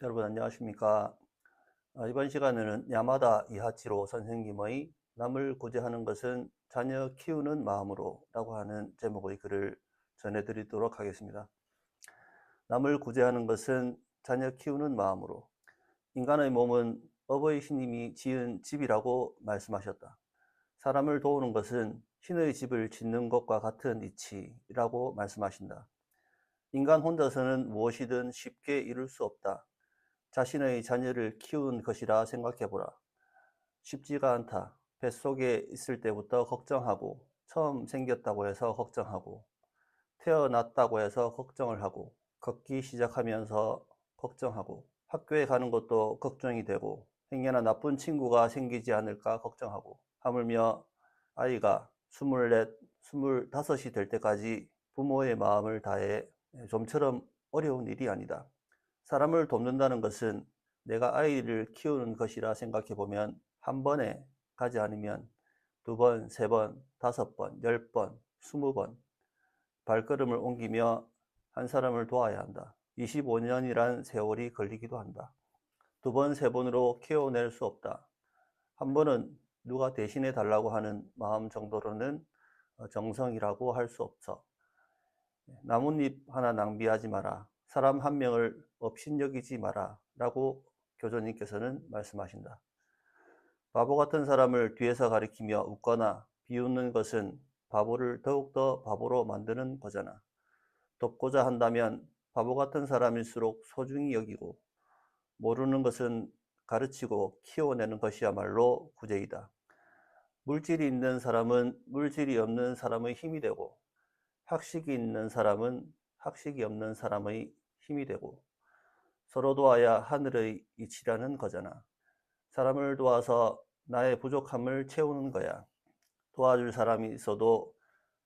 여러분 안녕하십니까? 이번 시간에는 야마다 이하치로 선생님의 남을 구제하는 것은 자녀 키우는 마음으로 라고 하는 제목의 글을 전해드리도록 하겠습니다. 남을 구제하는 것은 자녀 키우는 마음으로. 인간의 몸은 어버이 신님이 지은 집이라고 말씀하셨다. 사람을 도우는 것은 신의 집을 짓는 것과 같은 이치라고 말씀하신다. 인간 혼자서는 무엇이든 쉽게 이룰 수 없다. 자신의 자녀를 키운 것이라 생각해보라. 쉽지가 않다. 뱃속에 있을 때부터 걱정하고, 처음 생겼다고 해서 걱정하고, 태어났다고 해서 걱정을 하고, 걷기 시작하면서 걱정하고, 학교에 가는 것도 걱정이 되고, 행여나 나쁜 친구가 생기지 않을까 걱정하고, 하물며 아이가 24, 25이 될 때까지 부모의 마음을 다해 좀처럼 어려운 일이 아니다. 사람을 돕는다는 것은 내가 아이를 키우는 것이라 생각해 보면 한 번에 가지 않으면 2번, 3번, 5번, 10번, 20번 발걸음을 옮기며 한 사람을 도와야 한다. 25년이란 세월이 걸리기도 한다. 2번, 3번으로 키워낼 수 없다. 한 번은 누가 대신해 달라고 하는 마음 정도로는 정성이라고 할 수 없어. 나뭇잎 하나 낭비하지 마라. 사람 한 명을 업신여기지 마라. 라고 교주님께서는 말씀하신다. 바보 같은 사람을 뒤에서 가리키며 웃거나 비웃는 것은 바보를 더욱더 바보로 만드는 거잖아. 돕고자 한다면 바보 같은 사람일수록 소중히 여기고, 모르는 것은 가르치고 키워내는 것이야말로 구제이다. 물질이 있는 사람은 물질이 없는 사람의 힘이 되고, 학식이 있는 사람은 학식이 없는 사람의 힘이 되고, 서로 도와야 하늘의 이치라는 거잖아. 사람을 도와서 나의 부족함을 채우는 거야. 도와줄 사람이 있어도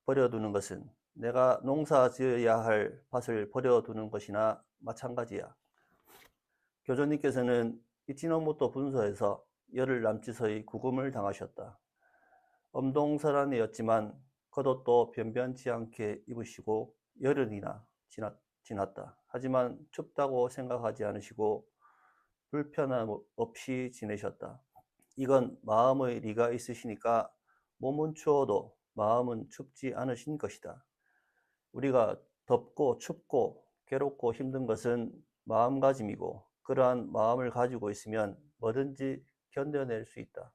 버려두는 것은 내가 농사 지어야 할 밭을 버려두는 것이나 마찬가지야. 교주님께서는 이치노모토 분서에서 열흘 남짓의 구금을 당하셨다. 엄동설한이었지만 겉옷도 변변치 않게 입으시고 열흘이나 지났다. 하지만 춥다고 생각하지 않으시고 불편함 없이 지내셨다. 이건 마음의 리가 있으시니까 몸은 추워도 마음은 춥지 않으신 것이다. 우리가 덥고 춥고 괴롭고 힘든 것은 마음가짐이고, 그러한 마음을 가지고 있으면 뭐든지 견뎌낼 수 있다.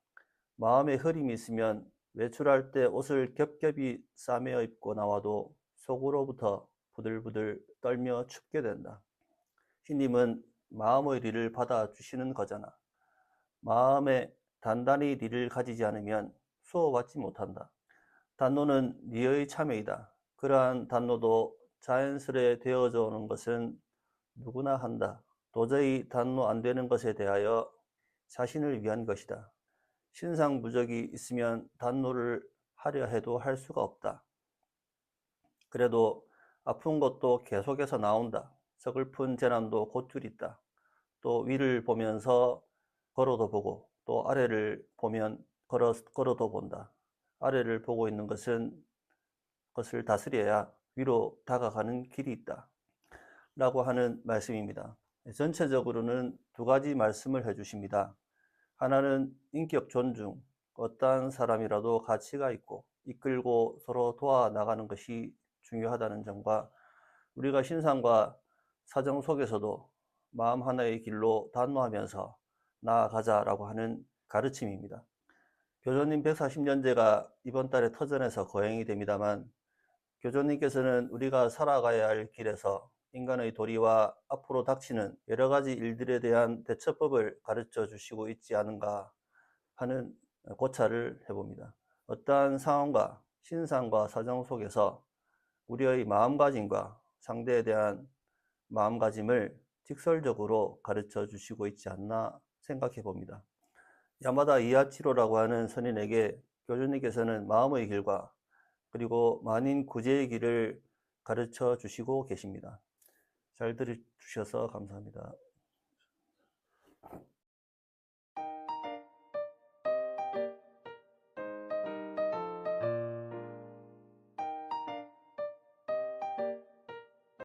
마음에 흐림이 있으면 외출할 때 옷을 겹겹이 싸매어 입고 나와도 속으로부터 부들부들 떨며 춥게 된다. 신님은 마음의 리를 받아주시는 거잖아. 마음에 단단히 리를 가지지 않으면 수호받지 못한다. 단노는 리의 참회이다. 그러한 단노도 자연스레 되어져 오는 것은 누구나 한다. 도저히 단노 안 되는 것에 대하여 자신을 위한 것이다. 신상부적이 있으면 단노를 하려 해도 할 수가 없다. 그래도 아픈 것도 계속해서 나온다. 서글픈 재난도 곧줄 있다. 또 위를 보면서 걸어도 보고, 또 아래를 보면 걸어도 본다. 아래를 보고 있는 것을 다스려야 위로 다가가는 길이 있다. 라고 하는 말씀입니다. 전체적으로는 2가지 말씀을 해주십니다. 하나는 인격 존중, 어떠한 사람이라도 가치가 있고 이끌고 서로 도와나가는 것이 중요하다는 점과, 우리가 신상과 사정 속에서도 마음 하나의 길로 단노하면서 나아가자라고 하는 가르침입니다. 교주님 140년제가 이번 달에 터전에서 거행이 됩니다만, 교주님께서는 우리가 살아가야 할 길에서 인간의 도리와 앞으로 닥치는 여러 가지 일들에 대한 대처법을 가르쳐 주시고 있지 않은가 하는 고찰을 해봅니다. 어떠한 상황과 신상과 사정 속에서 우리의 마음가짐과 상대에 대한 마음가짐을 직설적으로 가르쳐 주시고 있지 않나 생각해 봅니다. 야마다 이하치로라고 하는 선인에게 교주님께서는 마음의 길과 그리고 만인 구제의 길을 가르쳐 주시고 계십니다. 잘 들어주셔서 감사합니다.